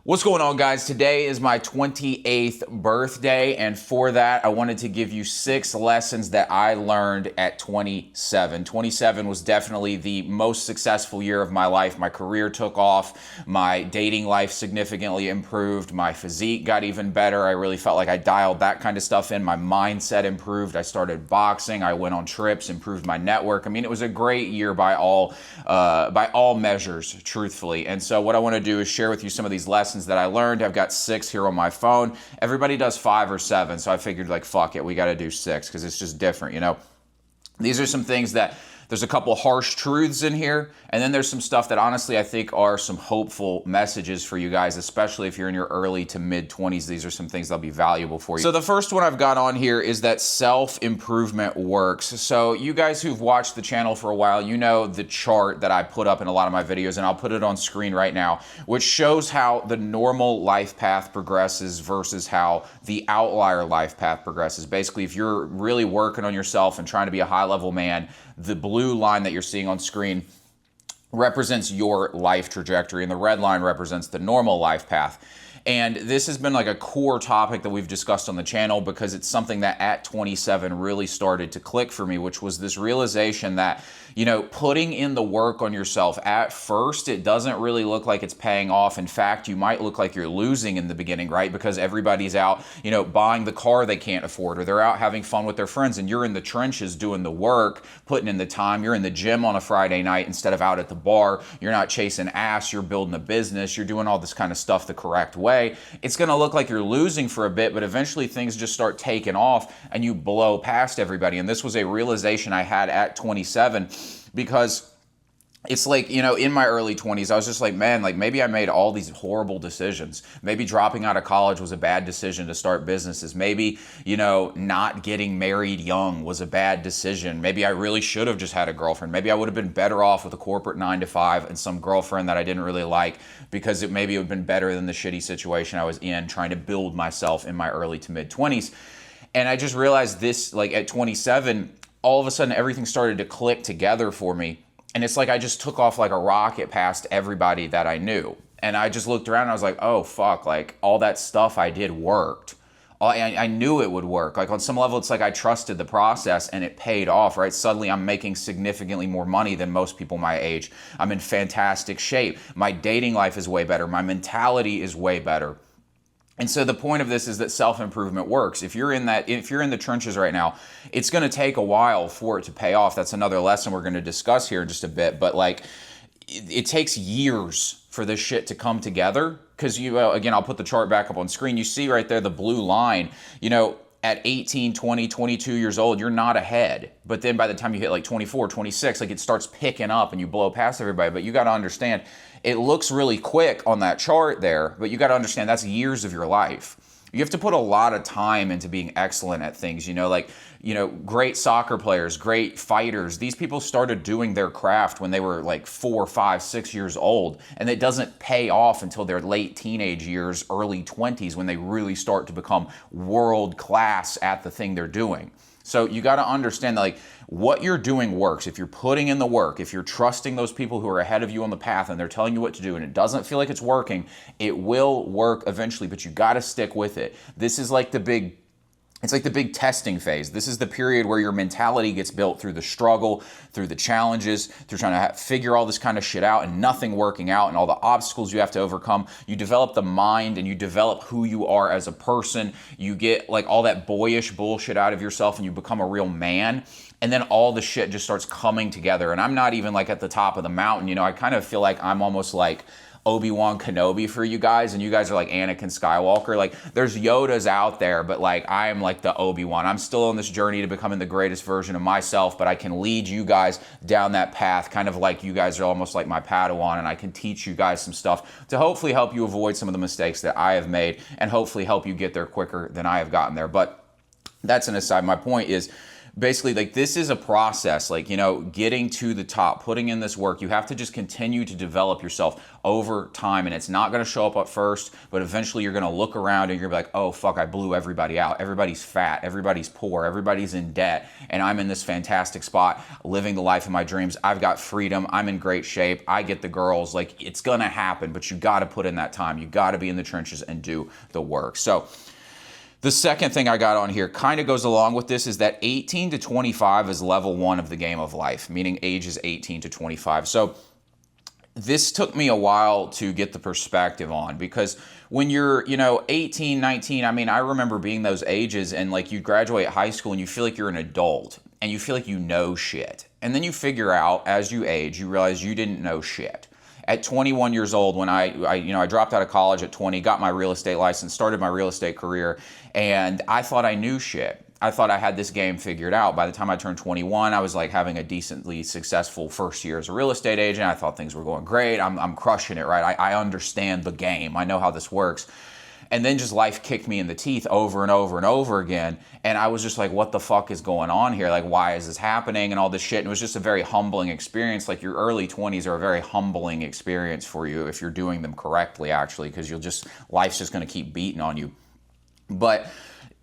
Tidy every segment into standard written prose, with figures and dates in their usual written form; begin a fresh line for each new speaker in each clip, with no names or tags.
What's going on, guys? Today is my 28th birthday, and for that, I wanted to give you 6 lessons that I learned at 27. 27 was definitely the most successful year of my life. My career took off, my dating life significantly improved, my physique got even better. I really felt like I dialed that kind of stuff in. My mindset improved. I started boxing. I went on trips, improved my network. I mean, it was a great year by all measures, truthfully. And so what I want to do is share with you some of these lessons that I learned. I've got 6 here on my phone. Everybody does 5 or 7, so I figured, like, fuck it, we got to do 6 because it's just different, you know. These are some things that there's a couple harsh truths in here, and then there's some stuff that honestly I think are some hopeful messages for you guys, especially if you're in your early to mid 20s. These are some things that'll be valuable for you. So the first one I've got on here is that self-improvement works. So you guys who've watched the channel for a while, you know the chart that I put up in a lot of my videos, and I'll put it on screen right now, which shows how the normal life path progresses versus how the outlier life path progresses. Basically, if you're really working on yourself and trying to be a high-level man, the blue line that you're seeing on screen represents your life trajectory, and the red line represents the normal life path. And this has been like a core topic that we've discussed on the channel because it's something that at 27 really started to click for me, which was this realization that, you know, putting in the work on yourself at first, it doesn't really look like it's paying off. In fact, you might look like you're losing in the beginning, right? Because everybody's out, you know, buying the car they can't afford, or they're out having fun with their friends, and you're in the trenches doing the work, putting in the time. You're in the gym on a Friday night instead of out at the bar. You're not chasing ass. You're building a business. You're doing all this kind of stuff the correct way. It's going to look like you're losing for a bit, but eventually things just start taking off and you blow past everybody. And this was a realization I had at 27 because it's like, you know, in my early 20s, I was just like, man, like maybe I made all these horrible decisions. Maybe dropping out of college was a bad decision to start businesses. Maybe, you know, not getting married young was a bad decision. Maybe I really should have just had a girlfriend. Maybe I would have been better off with a corporate 9-to-5 and some girlfriend that I didn't really like because maybe it would have been better than the shitty situation I was in trying to build myself in my early to mid 20s. And I just realized this, like at 27, all of a sudden everything started to click together for me. And it's like I just took off like a rocket past everybody that I knew. And I just looked around and I was like, oh, fuck, like all that stuff I did worked. I knew it would work. Like on some level, it's like I trusted the process and it paid off, right? Suddenly I'm making significantly more money than most people my age. I'm in fantastic shape. My dating life is way better. My mentality is way better. And so the point of this is that self-improvement works. If you're in the trenches right now, it's going to take a while for it to pay off. That's another lesson we're going to discuss here in just a bit. But like, it takes years for this shit to come together. Because again, I'll put the chart back up on screen. You see right there the blue line. You know, at 18, 20, 22 years old, you're not ahead. But then by the time you hit like 24, 26, like it starts picking up and you blow past everybody. But you got to understand, it looks really quick on that chart there, but you got to understand that's years of your life. You have to put a lot of time into being excellent at things, great soccer players, great fighters. These people started doing their craft when they were like 4, 5, 6 years old, and it doesn't pay off until their late teenage years, early 20s, when they really start to become world class at the thing they're doing. So you got to understand that, like, what you're doing works. If you're putting in the work, if you're trusting those people who are ahead of you on the path and they're telling you what to do and it doesn't feel like it's working, it will work eventually, but you got to stick with it. This is like the big testing phase. This is the period where your mentality gets built through the struggle, through the challenges, through trying to figure all this kind of shit out and nothing working out and all the obstacles you have to overcome. You develop the mind and you develop who you are as a person. You get like all that boyish bullshit out of yourself and you become a real man. And then all the shit just starts coming together. And I'm not even like at the top of the mountain. You know, I kind of feel like I'm almost like Obi-Wan Kenobi for you guys, and you guys are like Anakin Skywalker. Like, there's Yodas out there, but like I am like the Obi-Wan. I'm still on this journey to becoming the greatest version of myself, but I can lead you guys down that path, kind of like you guys are almost like my Padawan, and I can teach you guys some stuff to hopefully help you avoid some of the mistakes that I have made and hopefully help you get there quicker than I have gotten there. But that's an aside. My point is, basically, like, this is a process, like, you know, getting to the top, putting in this work. You have to just continue to develop yourself over time, and it's not going to show up at first, but eventually you're going to look around and you're going to be like, oh fuck, I blew everybody out. Everybody's fat, everybody's poor, everybody's in debt, and I'm in this fantastic spot living the life of my dreams. I've got freedom, I'm in great shape, I get the girls. Like, it's going to happen, but you got to put in that time. You got to be in the trenches and do the work. So the second thing I got on here kind of goes along with this, is that 18 to 25 is level 1 of the game of life, meaning ages 18 to 25. So this took me a while to get the perspective on, because when you're, you know, 18, 19, I mean, I remember being those ages, and like, you graduate high school and you feel like you're an adult and you feel like you know shit. And then you figure out as you age, you realize you didn't know shit. At 21 years old, when I dropped out of college at 20, got my real estate license, started my real estate career, and I thought I knew shit. I thought I had this game figured out. By the time I turned 21, I was like having a decently successful first year as a real estate agent. I thought things were going great. I'm crushing it, right? I understand the game. I know how this works. And then just life kicked me in the teeth over and over and over again. And I was just like, what the fuck is going on here? Like, why is this happening and all this shit? And it was just a very humbling experience. Like, your early 20s are a very humbling experience for you if you're doing them correctly, actually, because life's just going to keep beating on you. But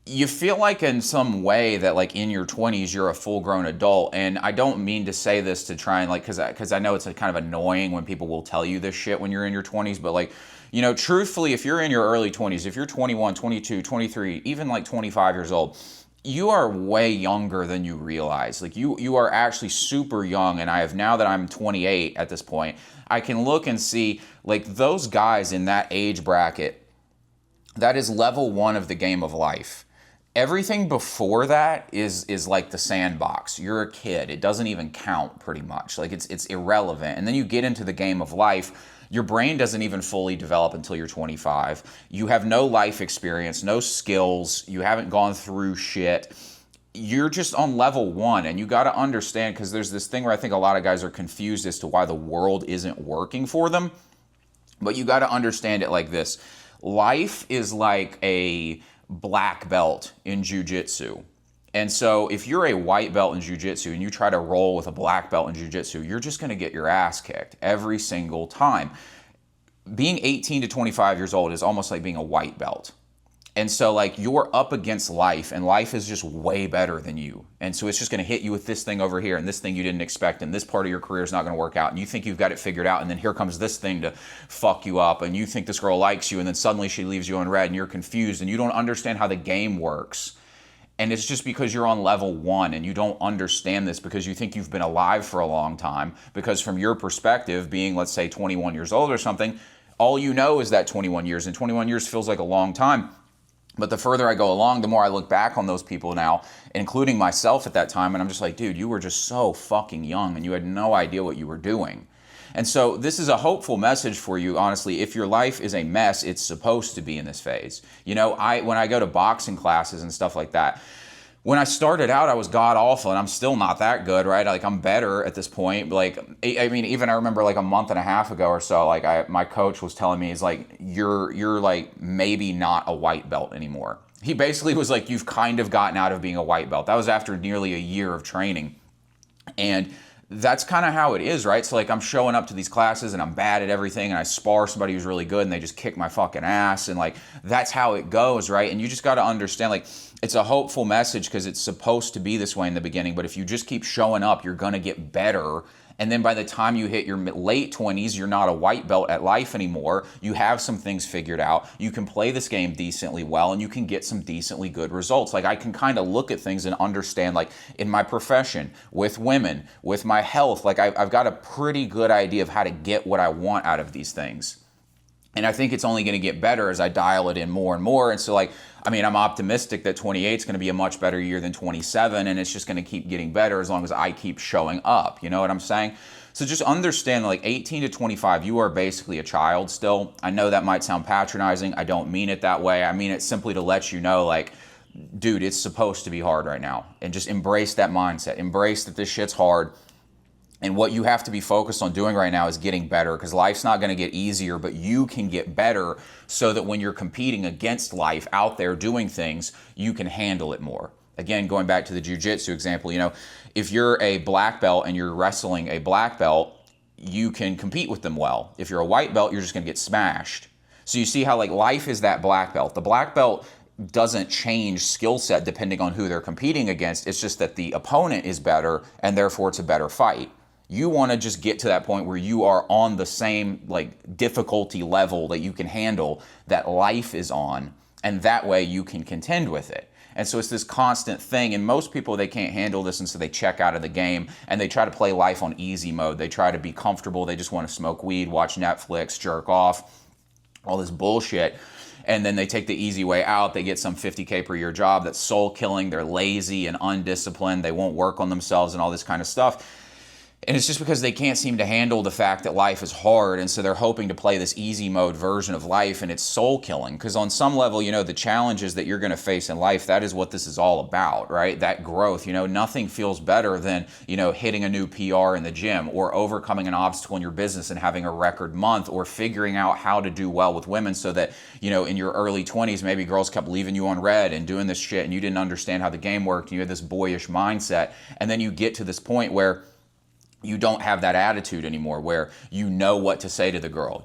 you feel like in some way that, like, in your 20s, you're a full-grown adult. And I don't mean to say this to try and, like, because I know it's kind of annoying when people will tell you this shit when you're in your 20s, but, like, you know, truthfully, if you're in your early 20s, if you're 21, 22, 23, even like 25 years old, you are way younger than you realize. Like, you are actually super young. And now that I'm 28 at this point, I can look and see, like, those guys in that age bracket, that is level 1 of the game of life. Everything before that is like the sandbox. You're a kid. It doesn't even count, pretty much. Like, it's irrelevant. And then you get into the game of life. Your brain doesn't even fully develop until you're 25. You have no life experience, no skills. You haven't gone through shit. You're just on level 1, and you got to understand, because there's this thing where I think a lot of guys are confused as to why the world isn't working for them. But you got to understand it like this. Life is like a black belt in jiu-jitsu. And so if you're a white belt in jiu-jitsu and you try to roll with a black belt in jiu-jitsu, you're just going to get your ass kicked every single time. Being 18 to 25 years old is almost like being a white belt. And so, like, you're up against life, and life is just way better than you. And so it's just going to hit you with this thing over here and this thing you didn't expect, and this part of your career is not going to work out, and you think you've got it figured out, and then here comes this thing to fuck you up, and you think this girl likes you, and then suddenly she leaves you on red, and you're confused, and you don't understand how the game works. And it's just because you're on level 1 and you don't understand this, because you think you've been alive for a long time. Because from your perspective, being, let's say, 21 years old or something, all you know is that 21 years, and 21 years feels like a long time. But the further I go along, the more I look back on those people now, including myself at that time, and I'm just like, dude, you were just so fucking young and you had no idea what you were doing. And so this is a hopeful message for you, honestly. If your life is a mess, it's supposed to be in this phase. You know, when I go to boxing classes and stuff like that, when I started out, I was god awful, and I'm still not that good, right? Like, I'm better at this point. Like, I mean, even I remember like a month and a half ago or so, like my coach was telling me, he's like, you're like maybe not a white belt anymore. He basically was like, you've kind of gotten out of being a white belt. That was after nearly a year of training. And that's kind of how it is, right? So, like, I'm showing up to these classes and I'm bad at everything, and I spar somebody who's really good and they just kick my fucking ass, and like, that's how it goes, right? And you just got to understand, like, it's a hopeful message because it's supposed to be this way in the beginning, but if you just keep showing up, you're going to get better. And then by the time you hit your late 20s, you're not a white belt at life anymore. You have some things figured out. You can play this game decently well, and you can get some decently good results. Like, I can kind of look at things and understand, like, in my profession, with women, with my health, like, I've got a pretty good idea of how to get what I want out of these things. And I think it's only going to get better as I dial it in more and more. And so, like, I mean, I'm optimistic that 28 is going to be a much better year than 27, and it's just going to keep getting better as long as I keep showing up. You know what I'm saying? So just understand, like, 18 to 25, you are basically a child still. I know that might sound patronizing. I don't mean it that way. I mean it simply to let you know, like, dude, it's supposed to be hard right now. And just embrace that mindset. Embrace that this shit's hard. And what you have to be focused on doing right now is getting better, because life's not going to get easier, but you can get better so that when you're competing against life out there doing things, you can handle it more. Again, going back to the jiu-jitsu example, if you're a black belt and you're wrestling a black belt, you can compete with them well. If you're a white belt, you're just going to get smashed. So you see how like life is that black belt. The black belt doesn't change skill set depending on who they're competing against. It's just that the opponent is better and therefore it's a better fight. You want to just get to that point where you are on the same like difficulty level that you can handle that life is on, and that way you can contend with it. And so it's this constant thing, and most people, they can't handle this, and so they check out of the game and they try to play life on easy mode. They try to be comfortable. They just want to smoke weed, watch Netflix, jerk off, all this bullshit. And then they take the easy way out. They get some $50K per year job that's soul killing. They're lazy and undisciplined. They won't work on themselves and all this kind of stuff. And it's just because they can't seem to handle the fact that life is hard, and so they're hoping to play this easy mode version of life, and it's soul killing. Because on some level, the challenges that you're going to face in life, that is what this is all about, right? That growth, nothing feels better than, hitting a new PR in the gym, or overcoming an obstacle in your business and having a record month, or figuring out how to do well with women so that, in your early 20s, maybe girls kept leaving you on red and doing this shit, and you didn't understand how the game worked, and you had this boyish mindset, and then you get to this point where you don't have that attitude anymore, where you know what to say to the girl.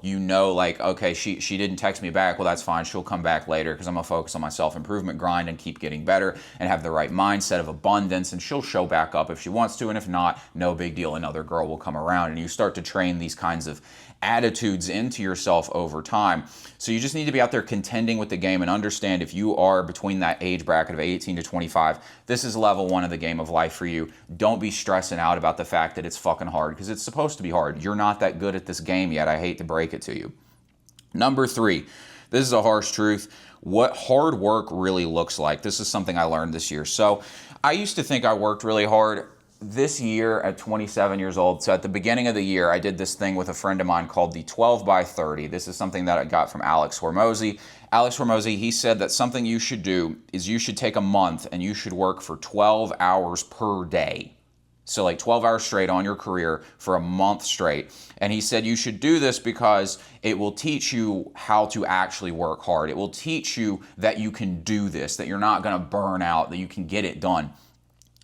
Like, okay, she didn't text me back. Well, that's fine. She'll come back later because I'm going to focus on my self-improvement grind and keep getting better and have the right mindset of abundance, and she'll show back up if she wants to, and if not, no big deal. Another girl will come around, and you start to train these kinds of attitudes into yourself over time. So you just need to be out there contending with the game and understand if you are between that age bracket of 18 to 25, this is level 1 of the game of life for you. Don't be stressing out about the fact that it's fucking hard, because it's supposed to be hard. You're not that good at this game yet. I hate to break it to you. Number 3, this is a harsh truth. What hard work really looks like. This is something I learned this year. So I used to think I worked really hard. This year at 27 years old, so at the beginning of the year, I did this thing with a friend of mine called the 12 by 30. This is something that I got from Alex Hormozy. Alex Hormozy, he said that something you should do is you should take a month and you should work for 12 hours per day. So like 12 hours straight on your career for a month straight. And he said you should do this because it will teach you how to actually work hard. It will teach you that you can do this, that you're not going to burn out, that you can get it done.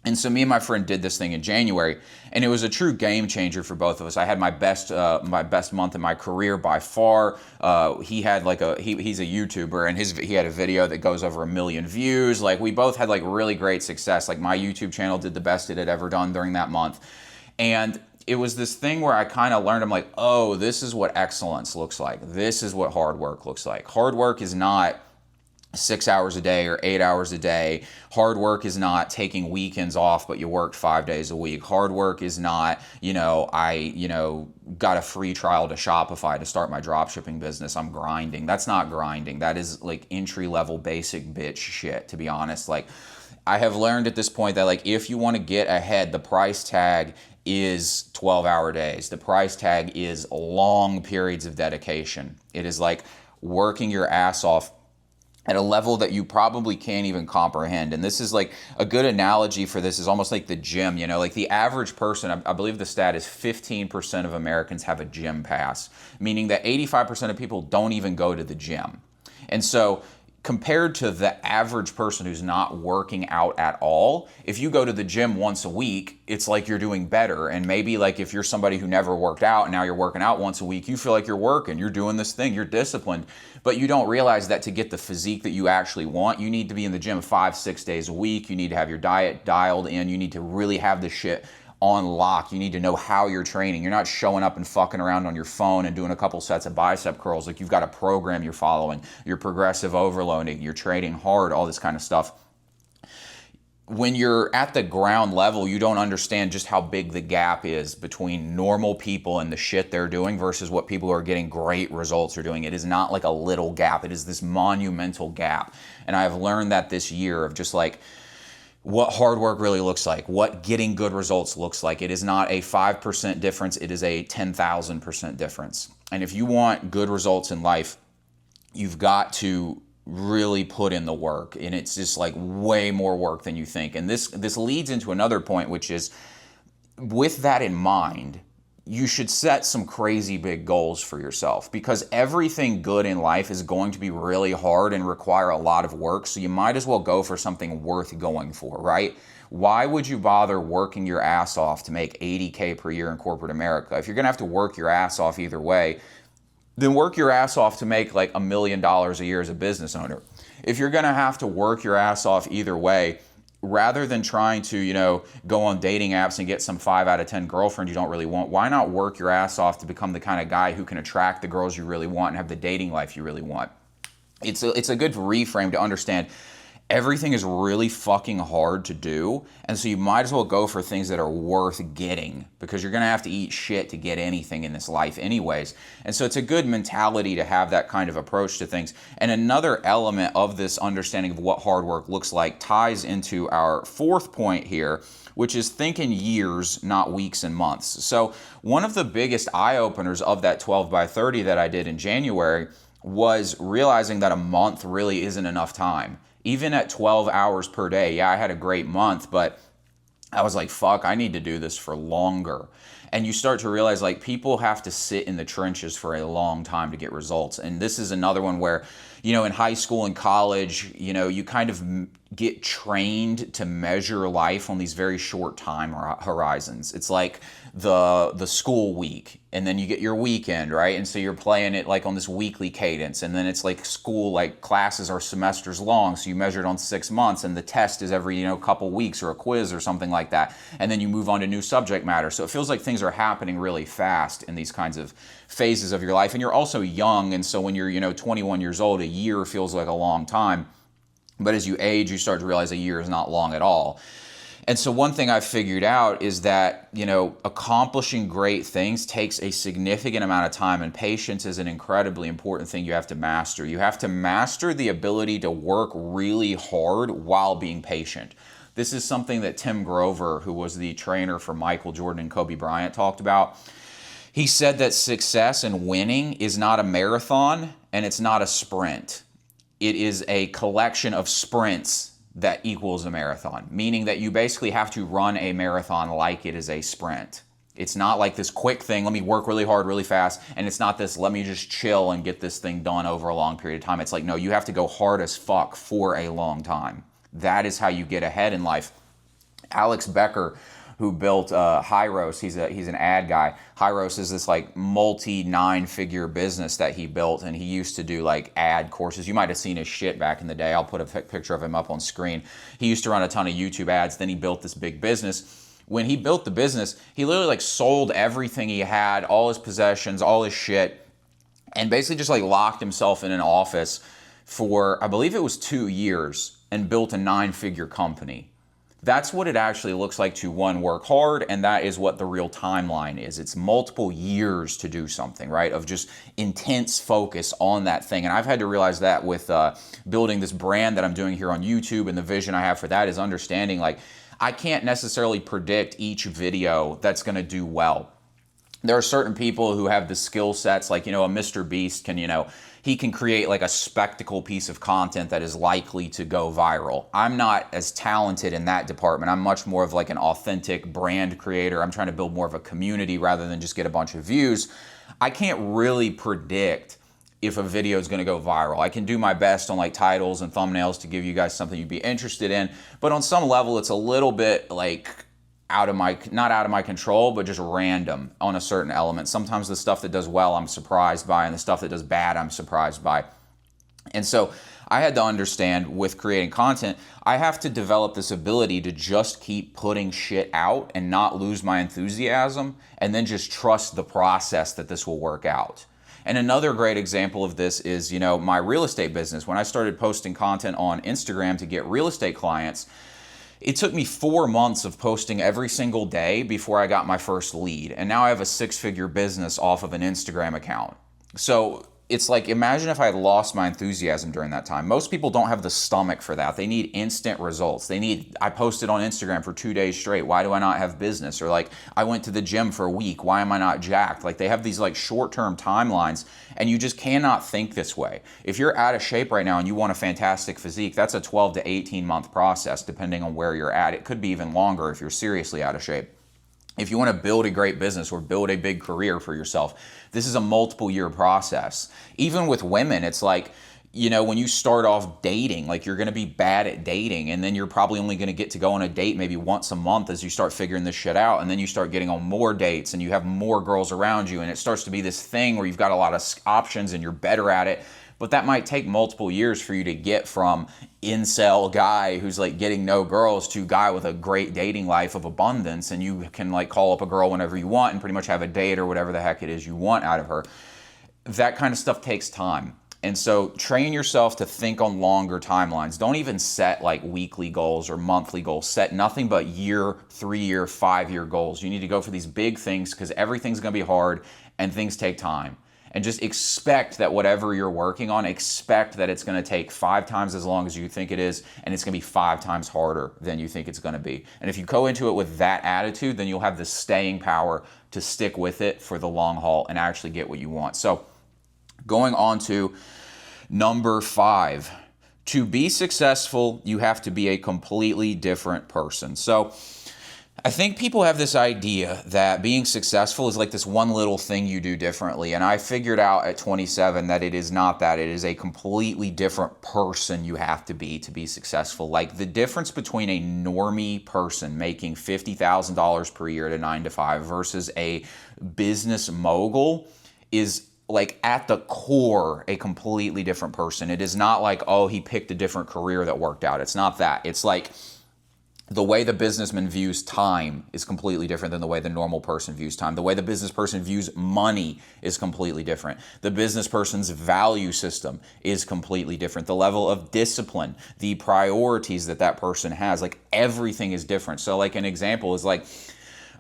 And so me and my friend did this thing in January, and it was a true game changer for both of us. I had my best month in my career by far. He had he's a YouTuber, and he had a video that goes over 1 million views. Like, we both had like really great success. Like, my YouTube channel did the best it had ever done during that month. And it was this thing where I kind of learned, I'm like, oh, this is what excellence looks like. This is what hard work looks like. Hard work is not 6 hours a day or 8 hours a day. Hard work is not taking weekends off, but you worked 5 days a week. Hard work is not, I got a free trial to Shopify to start my dropshipping business. I'm grinding. That's not grinding. That is like entry level basic bitch shit, to be honest. Like, I have learned at this point that like, if you want to get ahead, the price tag is 12-hour days. The price tag is long periods of dedication. It is like working your ass off at a level that you probably can't even comprehend. And this is like a good analogy for this is almost like the gym, like the average person, I believe the stat is 15% of Americans have a gym pass, meaning that 85% of people don't even go to the gym. And so compared to the average person who's not working out at all, if you go to the gym once a week, it's like you're doing better. And maybe like if you're somebody who never worked out and now you're working out once a week, you feel like you're working, you're doing this thing, you're disciplined. But you don't realize that to get the physique that you actually want, you need to be in the gym 5-6 days a week. You need to have your diet dialed in. You need to really have this shit on lock. You need to know how you're training. You're not showing up and fucking around on your phone and doing a couple sets of bicep curls. Like, you've got a program you're following. You're progressive overloading. You're training hard, all this kind of stuff. When you're at the ground level, you don't understand just how big the gap is between normal people and the shit they're doing versus what people who are getting great results are doing. It is not like a little gap. It is this monumental gap. And I've learned that this year of just like, what hard work really looks like, what getting good results looks like. It is not a 5% difference, it is a 10,000% difference. And if you want good results in life, you've got to really put in the work. And it's just like way more work than you think. And this leads into another point, which is with that in mind, you should set some crazy big goals for yourself, because everything good in life is going to be really hard and require a lot of work. So you might as well go for something worth going for, right? Why would you bother working your ass off to make 80K per year in corporate America? If you're going to have to work your ass off either way, then work your ass off to make like $1 million a year as a business owner. If you're going to have to work your ass off either way, rather than trying to, go on dating apps and get some 5 out of 10 girlfriend you don't really want, why not work your ass off to become the kind of guy who can attract the girls you really want and have the dating life you really want? It's a good reframe to understand everything is really fucking hard to do, and so you might as well go for things that are worth getting, because you're gonna have to eat shit to get anything in this life anyways. And so it's a good mentality to have that kind of approach to things. And another element of this understanding of what hard work looks like ties into our fourth point here, which is think in years, not weeks and months. So one of the biggest eye-openers of that 12 by 30 that I did in January was realizing that a month really isn't enough time. Even at 12 hours per day, yeah, I had a great month, but I was like, fuck, I need to do this for longer. And you start to realize like people have to sit in the trenches for a long time to get results. And this is another one where, in high school and college, you kind of get trained to measure life on these very short time horizons. It's like the school week, and then you get your weekend, right? And so you're playing it like on this weekly cadence, and then it's like school, like classes are semesters long, so you measure it on 6 months, and the test is every couple weeks, or a quiz or something like that, and then you move on to new subject matter. So it feels like things are happening really fast in these kinds of phases of your life. And you're also young, and so when you're 21 years old, a year feels like a long time. But as you age, you start to realize a year is not long at all. And so one thing I've figured out is that, accomplishing great things takes a significant amount of time, and patience is an incredibly important thing you have to master. You have to master the ability to work really hard while being patient. This is something that Tim Grover, who was the trainer for Michael Jordan and Kobe Bryant, talked about. He said that success and winning is not a marathon, and it's not a sprint. It is a collection of sprints that equals a marathon, meaning that you basically have to run a marathon like it is a sprint. It's not like this quick thing, let me work really hard, really fast, and it's not this, let me just chill and get this thing done over a long period of time. It's like, no, you have to go hard as fuck for a long time. That is how you get ahead in life. Alex Becker, who built Hyros, he's an ad guy. Hyros is this like multi-9-figure business that he built, and he used to do like ad courses. You might have seen his shit back in the day. I'll put a picture of him up on screen. He used to run a ton of YouTube ads, then he built this big business. When he built the business, he literally like sold everything he had, all his possessions, all his shit, and basically just like locked himself in an office for, I believe it was 2 years, and built a 9-figure company. That's what it actually looks like to, one, work hard, and that is what the real timeline is. It's multiple years to do something, right, of just intense focus on that thing. And I've had to realize that with building this brand that I'm doing here on YouTube, and the vision I have for that is understanding, like, I can't necessarily predict each video that's going to do well. There are certain people who have the skill sets, like, a Mr. Beast can, he can create like a spectacle piece of content that is likely to go viral. I'm not as talented in that department. I'm much more of like an authentic brand creator. I'm trying to build more of a community rather than just get a bunch of views. I can't really predict if a video is going to go viral. I can do my best on like titles and thumbnails to give you guys something you'd be interested in, but on some level it's a little bit like not out of my control, but just random on a certain element. Sometimes the stuff that does well, I'm surprised by, and the stuff that does bad, I'm surprised by. And so I had to understand with creating content, I have to develop this ability to just keep putting shit out and not lose my enthusiasm, and then just trust the process that this will work out. And another great example of this is, my real estate business. When I started posting content on Instagram to get real estate clients, it took me 4 months of posting every single day before I got my first lead. And now I have a 6-figure business off of an Instagram account. So it's like, imagine if I had lost my enthusiasm during that time. Most people don't have the stomach for that. They need instant results. I posted on Instagram for 2 days straight. Why do I not have business? Or like, I went to the gym for a week. Why am I not jacked? Like, they have these like short-term timelines, and you just cannot think this way. If you're out of shape right now and you want a fantastic physique, that's a 12 to 18 month process, depending on where you're at. It could be even longer if you're seriously out of shape. If you want to build a great business or build a big career for yourself, this is a multiple year process. Even with women, it's like, when you start off dating, like you're going to be bad at dating, and then you're probably only going to get to go on a date maybe once a month as you start figuring this shit out, and then you start getting on more dates and you have more girls around you, and it starts to be this thing where you've got a lot of options and you're better at it. But that might take multiple years for you to get from incel guy who's like getting no girls to guy with a great dating life of abundance, and you can like call up a girl whenever you want and pretty much have a date or whatever the heck it is you want out of her. That kind of stuff takes time. And so train yourself to think on longer timelines. Don't even set like weekly goals or monthly goals. Set nothing but year, 3-year, 5-year goals. You need to go for these big things because everything's going to be hard and things take time. And just expect that whatever you're working on, expect that it's going to take 5 times as long as you think it is, and it's going to be 5 times harder than you think it's going to be. And if you go into it with that attitude, then you'll have the staying power to stick with it for the long haul and actually get what you want. So going on to number 5, to be successful, you have to be a completely different person. So I think people have this idea that being successful is like this one little thing you do differently. And I figured out at 27 that it is not that. It is a completely different person you have to be successful. Like the difference between a normie person making $50,000 per year at a 9-to-5 versus a business mogul is like at the core a completely different person. It is not like, oh, he picked a different career that worked out. It's not that. It's like the way the businessman views time is completely different than the way the normal person views time. The way the business person views money is completely different. The business person's value system is completely different. The level of discipline, the priorities that person has, like everything is different. So like an example is like,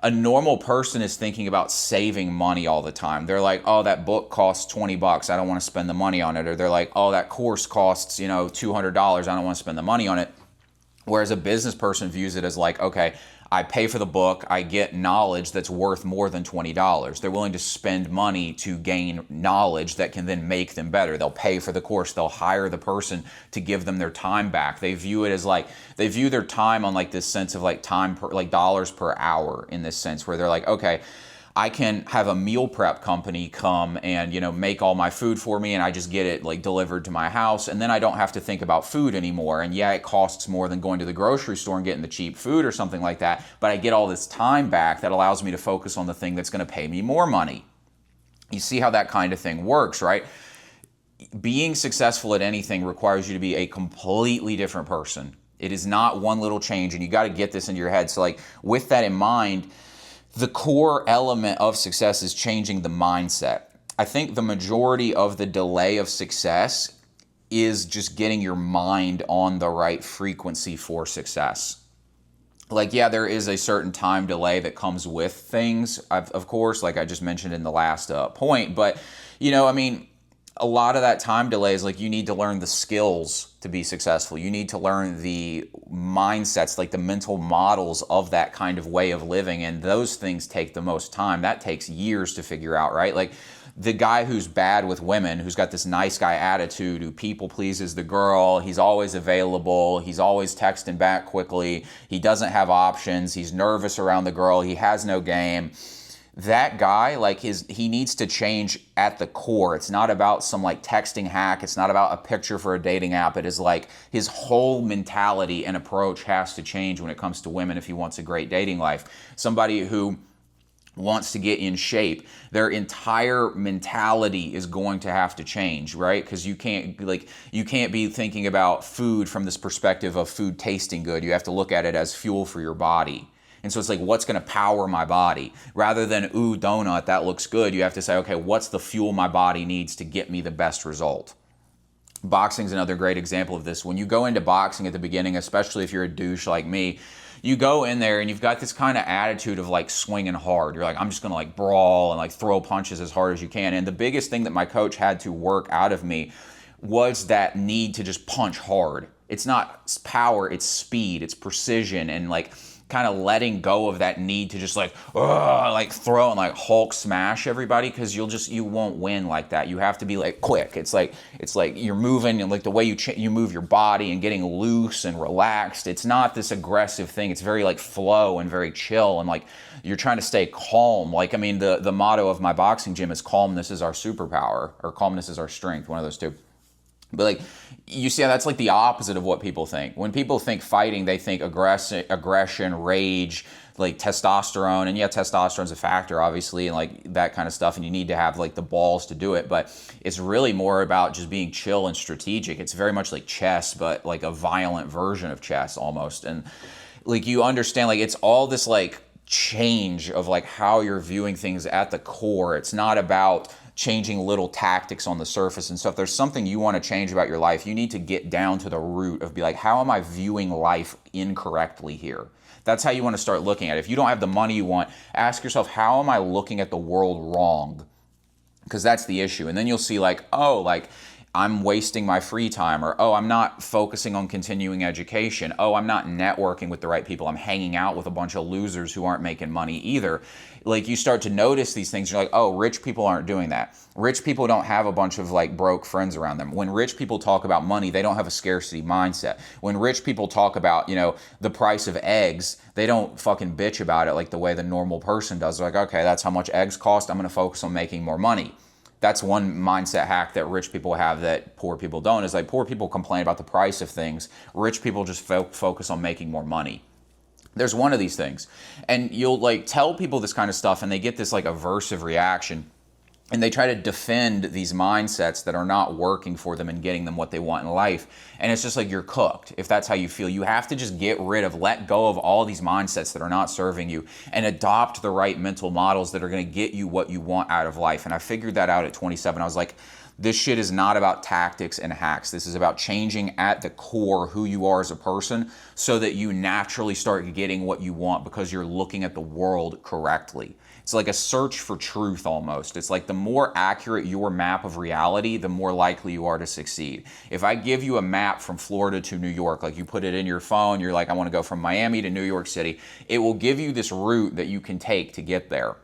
a normal person is thinking about saving money all the time. They're like, oh, that book costs $20. I don't want to spend the money on it. Or they're like, oh, that course costs, $200. I don't want to spend the money on it. Whereas a business person views it as like, okay, I pay for the book, I get knowledge that's worth more than $20. They're willing to spend money to gain knowledge that can then make them better. They'll pay for the course, they'll hire the person to give them their time back. They view it as like, they view their time on like this sense of like time per, like dollars per hour in this sense where they're like, okay, I can have a meal prep company come and, make all my food for me, and I just get it like delivered to my house, and then I don't have to think about food anymore. And yeah, it costs more than going to the grocery store and getting the cheap food or something like that, but I get all this time back that allows me to focus on the thing that's going to pay me more money. You see how that kind of thing works, right? Being successful at anything requires you to be a completely different person. It is not one little change, and you got to get this into your head. So like with that in mind, the core element of success is changing the mindset. I think the majority of the delay of success is just getting your mind on the right frequency for success. Like, yeah, there is a certain time delay that comes with things, of course, like I just mentioned in the last point. But, a lot of that time delay is like you need to learn the skills to be successful. You need to learn the mindsets, like the mental models of that kind of way of living. And those things take the most time. That takes years to figure out, right? Like the guy who's bad with women, who's got this nice guy attitude, who people pleases the girl, he's always available, he's always texting back quickly, he doesn't have options, he's nervous around the girl, he has no game. That guy, like he needs to change at the core. It's not about some like texting hack. It's not about a picture for a dating app. It is like his whole mentality and approach has to change when it comes to women if he wants a great dating life. Somebody who wants to get in shape, their entire mentality is going to have to change, right? Because you can't be thinking about food from this perspective of food tasting good. You have to look at it as fuel for your body. And so it's like, what's going to power my body? Rather than, ooh, donut, that looks good, you have to say, okay, what's the fuel my body needs to get me the best result? Boxing's another great example of this. When you go into boxing at the beginning, especially if you're a douche like me, you go in there and you've got this kind of attitude of like swinging hard. You're like, I'm just going to like brawl and like throw punches as hard as you can. And the biggest thing that my coach had to work out of me was that need to just punch hard. It's not power, it's speed, it's precision, and like kind of letting go of that need to just like throw and like Hulk smash everybody, because you won't win like that. You have to be like quick. It's like you're moving, and like the way you move your body and getting loose and relaxed. It's not this aggressive thing. It's very like flow and very chill, and like you're trying to stay calm. Like, I mean, the motto of my boxing gym is calmness is our superpower, or calmness is our strength, one of those two. But like, you see how that's like the opposite of what people think. When people think fighting, they think aggression, rage, like testosterone. And yeah, testosterone's a factor, obviously, and like that kind of stuff. And you need to have like the balls to do it. But it's really more about just being chill and strategic. It's very much like chess, but like a violent version of chess almost. And like, you understand, like, it's all this like change of like how you're viewing things at the core. It's not about changing little tactics on the surface and stuff. There's something you want to change about your life. You need to get down to the root of, be like, how am I viewing life incorrectly here? That's how you want to start looking at it. If you don't have the money you want, ask yourself, how am I looking at the world wrong? Because that's the issue. And then you'll see like, oh, like I'm wasting my free time, or, oh, I'm not focusing on continuing education. Oh, I'm not networking with the right people. I'm hanging out with a bunch of losers who aren't making money either. Like, you start to notice these things. You're like, oh, rich people aren't doing that. Rich people don't have a bunch of like broke friends around them. When rich people talk about money, they don't have a scarcity mindset. When rich people talk about, you know, the price of eggs, they don't fucking bitch about it like the way the normal person does. They're like, okay, that's how much eggs cost. I'm going to focus on making more money. That's one mindset hack that rich people have that poor people don't, is like, poor people complain about the price of things. Rich people just focus on making more money. There's one of these things. And you'll like tell people this kind of stuff, and they get this like aversive reaction. And they try to defend these mindsets that are not working for them and getting them what they want in life. And it's just like, you're cooked if that's how you feel. You have to just let go of all these mindsets that are not serving you, and adopt the right mental models that are going to get you what you want out of life. And I figured that out at 27. I was like, this shit is not about tactics and hacks. This is about changing at the core who you are as a person, so that you naturally start getting what you want because you're looking at the world correctly. It's like a search for truth almost. It's like the more accurate your map of reality, the more likely you are to succeed. If I give you a map from Florida to New York, like you put it in your phone, you're like, I want to go from Miami to New York City, it will give you this route that you can take to get there.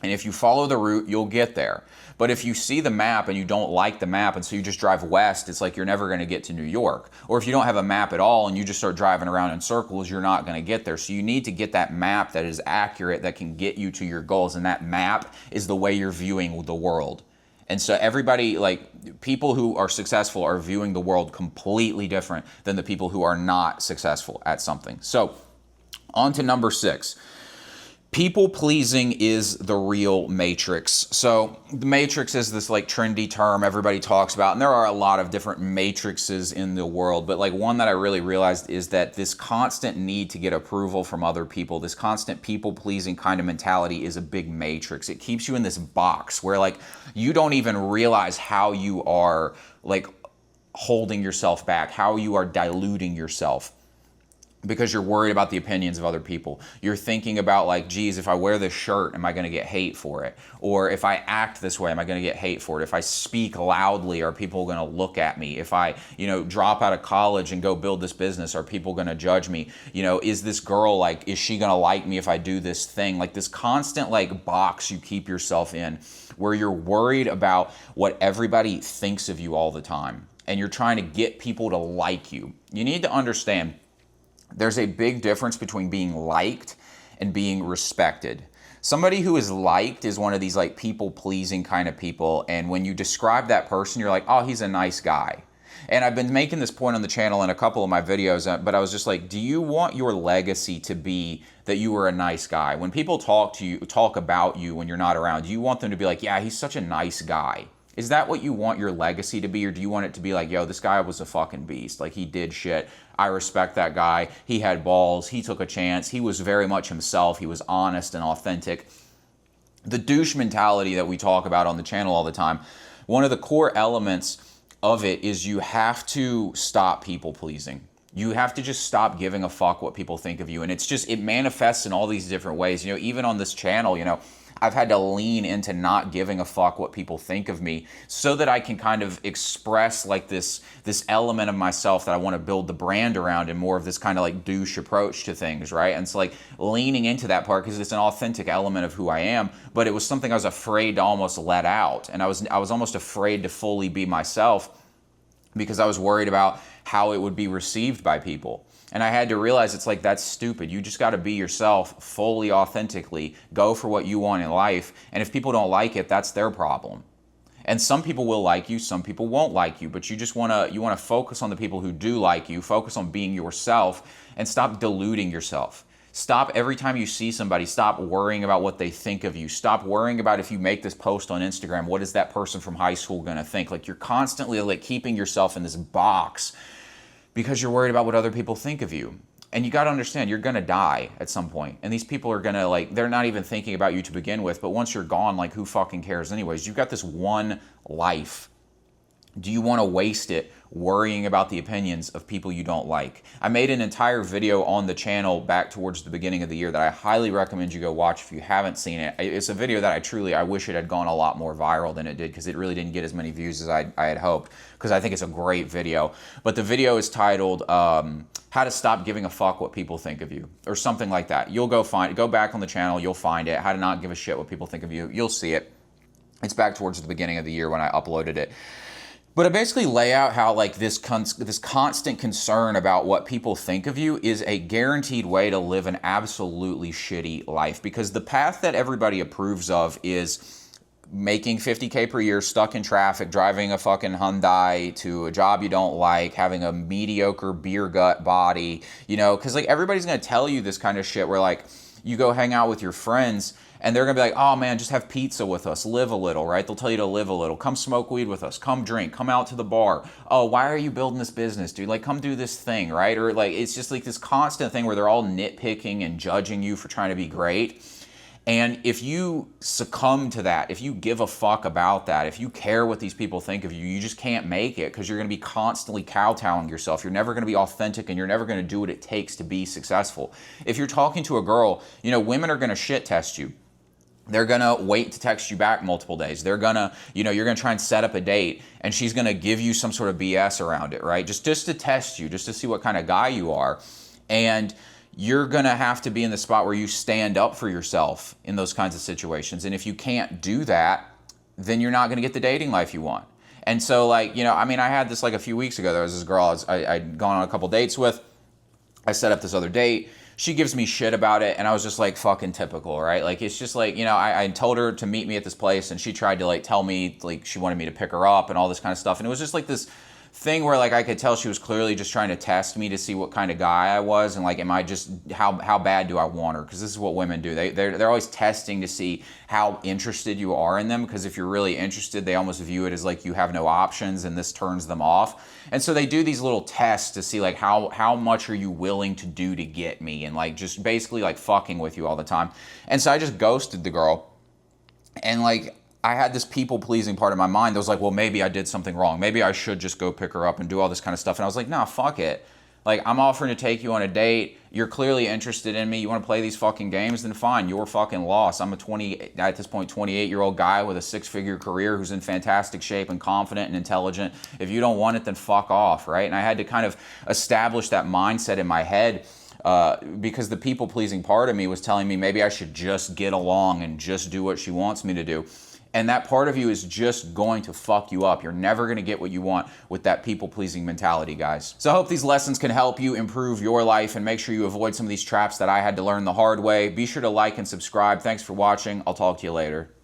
And if you follow the route, you'll get there. But if you see the map and you don't like the map, and so you just drive west, it's like you're never going to get to New York. Or if you don't have a map at all and you just start driving around in circles, you're not going to get there. So you need to get that map that is accurate, that can get you to your goals. And that map is the way you're viewing the world. And so everybody, like, people who are successful are viewing the world completely different than the people who are not successful at something. So on to number 6. People pleasing is the real matrix. So the matrix is this like trendy term everybody talks about, and there are a lot of different matrices in the world, but like one that I really realized is that this constant need to get approval from other people, this constant people pleasing kind of mentality, is a big matrix. It keeps you in this box where like you don't even realize how you are like holding yourself back, how you are diluting yourself, because you're worried about the opinions of other people. You're thinking about like, geez, if I wear this shirt, am I going to get hate for it? Or if I act this way, am I going to get hate for it? If I speak loudly, are people going to look at me? If I, drop out of college and go build this business, are people going to judge me? Is this girl, like, is she going to like me if I do this thing? Like this constant like box you keep yourself in, where you're worried about what everybody thinks of you all the time. And you're trying to get people to like you. You need to understand, there's a big difference between being liked and being respected. Somebody who is liked is one of these like people-pleasing kind of people, and when you describe that person, you're like, oh, he's a nice guy. And I've been making this point on the channel in a couple of my videos, but I was just like, do you want your legacy to be that you were a nice guy? When people talk about you when you're not around, do you want them to be like, yeah, he's such a nice guy? Is that what you want your legacy to be? Or do you want it to be like, yo, this guy was a fucking beast. Like, he did shit. I respect that guy. He had balls. He took a chance. He was very much himself. He was honest and authentic. The douche mentality that we talk about on the channel all the time, one of the core elements of it is you have to stop people pleasing. You have to just stop giving a fuck what people think of you. And it manifests in all these different ways. Even on this channel, I've had to lean into not giving a fuck what people think of me so that I can kind of express like this element of myself that I want to build the brand around, and more of this kind of like douche approach to things, right? And it's like leaning into that part because it's an authentic element of who I am, but it was something I was afraid to almost let out. And I was almost afraid to fully be myself because I was worried about how it would be received by people. And I had to realize it's like, that's stupid. You just got to be yourself fully, authentically, go for what you want in life. And if people don't like it, that's their problem. And some people will like you, some people won't like you, but you just want to focus on the people who do like you, focus on being yourself, and stop deluding yourself. Stop every time you see somebody, stop worrying about what they think of you. Stop worrying about if you make this post on Instagram, what is that person from high school going to think? Like, you're constantly like keeping yourself in this box because you're worried about what other people think of you. And you got to understand, you're going to die at some point. And these people are going to, like, they're not even thinking about you to begin with. But once you're gone, like, who fucking cares anyways? You've got this one life. Do you want to waste it worrying about the opinions of people you don't like? I made an entire video on the channel back towards the beginning of the year that I highly recommend you go watch if you haven't seen it. It's a video that I wish it had gone a lot more viral than it did, because it really didn't get as many views as I had hoped, because I think it's a great video. But the video is titled How to Stop Giving a Fuck What People Think of You, or something like that. You'll go back on the channel, you'll find it. How to Not Give a Shit What People Think of You. You'll see it. It's back towards the beginning of the year when I uploaded it. But I basically lay out how, like, this constant concern about what people think of you is a guaranteed way to live an absolutely shitty life. Because the path that everybody approves of is making $50K per year, stuck in traffic, driving a fucking Hyundai to a job you don't like, having a mediocre beer gut body, you know, because, like, everybody's going to tell you this kind of shit where, like, you go hang out with your friends and they're going to be like, oh man, just have pizza with us, live a little, right? They'll tell you to live a little, come smoke weed with us, come drink, come out to the bar. Oh, why are you building this business, dude? Like, come do this thing, right? Or like, it's just like this constant thing where they're all nitpicking and judging you for trying to be great. And if you succumb to that, if you give a fuck about that, if you care what these people think of you, you just can't make it, because you're going to be constantly kowtowing yourself. You're never going to be authentic, and you're never going to do what it takes to be successful. If you're talking to a girl, you know, women are going to shit test you. They're going to wait to text you back multiple days. They're going to, you know, you're going to try and set up a date, and she's going to give you some sort of BS around it, right? Just to test you, just to see what kind of guy you are. And you're going to have to be in the spot where you stand up for yourself in those kinds of situations. And if you can't do that, then you're not going to get the dating life you want. And so, like, you know, I mean, I had this like a few weeks ago. There was this girl I'd gone on a couple dates with. I set up this other date. She gives me shit about it, and I was just like, fucking typical, right? Like, it's just like, you know, I told her to meet me at this place, and she tried to like tell me like she wanted me to pick her up and all this kind of stuff. And it was just like this thing where, like, I could tell she was clearly just trying to test me to see what kind of guy I was, and like, am I just, how bad do I want her? Because this is what women do. They're always testing to see how interested you are in them, because if you're really interested, they almost view it as like you have no options, and this turns them off. And so they do these little tests to see like how much are you willing to do to get me, and like just basically like fucking with you all the time. And so I just ghosted the girl, and like, I had this people-pleasing part of my mind that was like, well, maybe I did something wrong. Maybe I should just go pick her up and do all this kind of stuff. And I was like, nah, fuck it. Like, I'm offering to take you on a date. You're clearly interested in me. You want to play these fucking games? Then fine, your fucking loss. I'm a 28-year-old guy with a 6-figure career who's in fantastic shape and confident and intelligent. If you don't want it, then fuck off, right? And I had to kind of establish that mindset in my head, because the people-pleasing part of me was telling me maybe I should just get along and just do what she wants me to do. And that part of you is just going to fuck you up. You're never going to get what you want with that people-pleasing mentality, guys. So I hope these lessons can help you improve your life, and make sure you avoid some of these traps that I had to learn the hard way. Be sure to like and subscribe. Thanks for watching. I'll talk to you later.